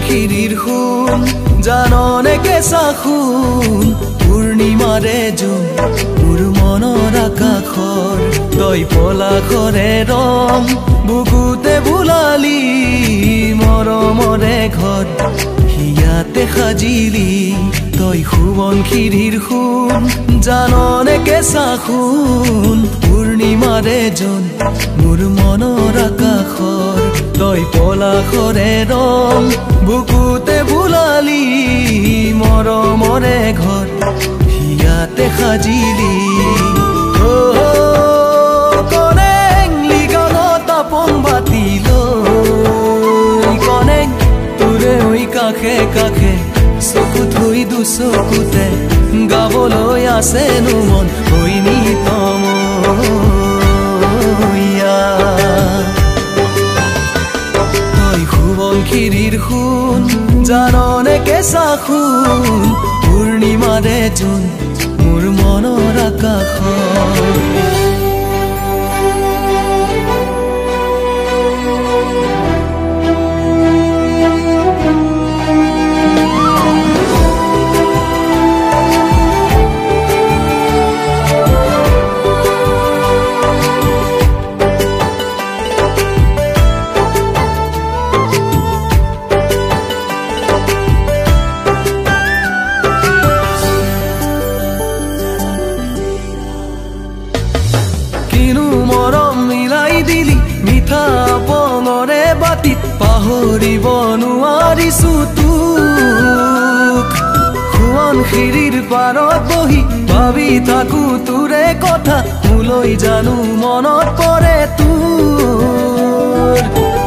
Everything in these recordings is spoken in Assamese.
খিৰিৰ খুন জাননে কেঁচা খুন পূৰ্ণিমাৰে জোন মোৰ মনৰ আকাশৰ তই পলাশৰে ৰং বুকুতে বুলালি মৰমৰে ঘৰ হিয়াতে সাজিলি তই সোৱণশিৰিৰ খুন জাননে কেঁচা খুন পূৰ্ণিমাৰে জোন মোৰ মনৰ আকাশৰ তই পলাশৰে ৰং বুকুতে বুলালি মৰমৰে ঘৰ হিয়াতে সাজিলি কনেং লিগানত আপং বাতিল কনেং তোৰে হৈ কাষে কাষে চকু থৈ দুচকুতে গাবলৈ আছেনো মন হৈনি খিৰিৰ খুন জাননে কেঁচা খুন পূৰ্ণিমাৰে জোন মোৰ মনৰ আকাশৰ পাহৰিব নোৱাৰিছো তোক সোৱণশিৰিৰ পাৰত বহি ভাবি থাকো তোৰে কথা মোলৈ জানো মনত পৰে তোৰ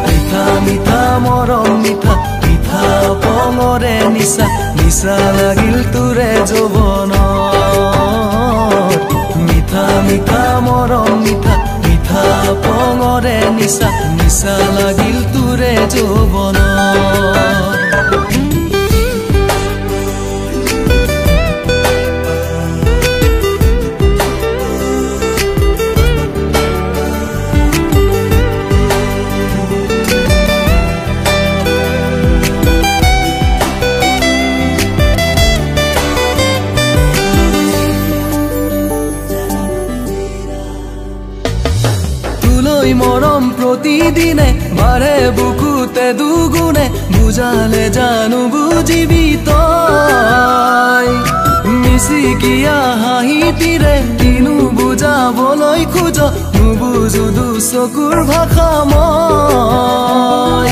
মিঠা মিঠা মৰম মিঠা মিঠা পঙৰে নিচা নিচা লাগিল তোৰে যৌৱনত মিঠা মিঠা মৰম মিঠা মিঠা পঙৰে নিচা নিচা লাগিল তোৰে যৌৱনত মৰম প্ৰতিদিনে বাৰে বুকুতে দুগুণে বুজালে জানো বুজিবি তই মিচিকিয়া হাঁহিটিৰে কিনো বুজাবলৈ খোজ নুবুজো দুচকুৰ ভাষা মই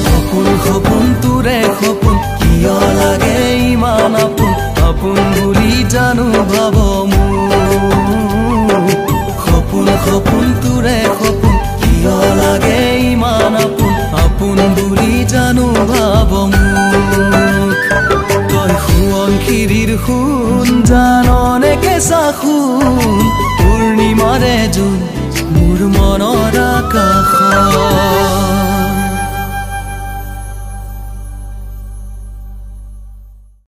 সপোন সপোন তোৰে সপোন কিয় লাগে ইমান আপোন আপোন বুলি জানো ভাব সপোন সপোন তোৰে সপোন কিয় লাগে ইমান আপোন আপোন বুলি জানো ভাব তই সোৱণশিৰিৰ খুন জাননে কেঁচা খুন পূৰ্ণিমাৰে জোন মোৰ মনৰ আকাশৰ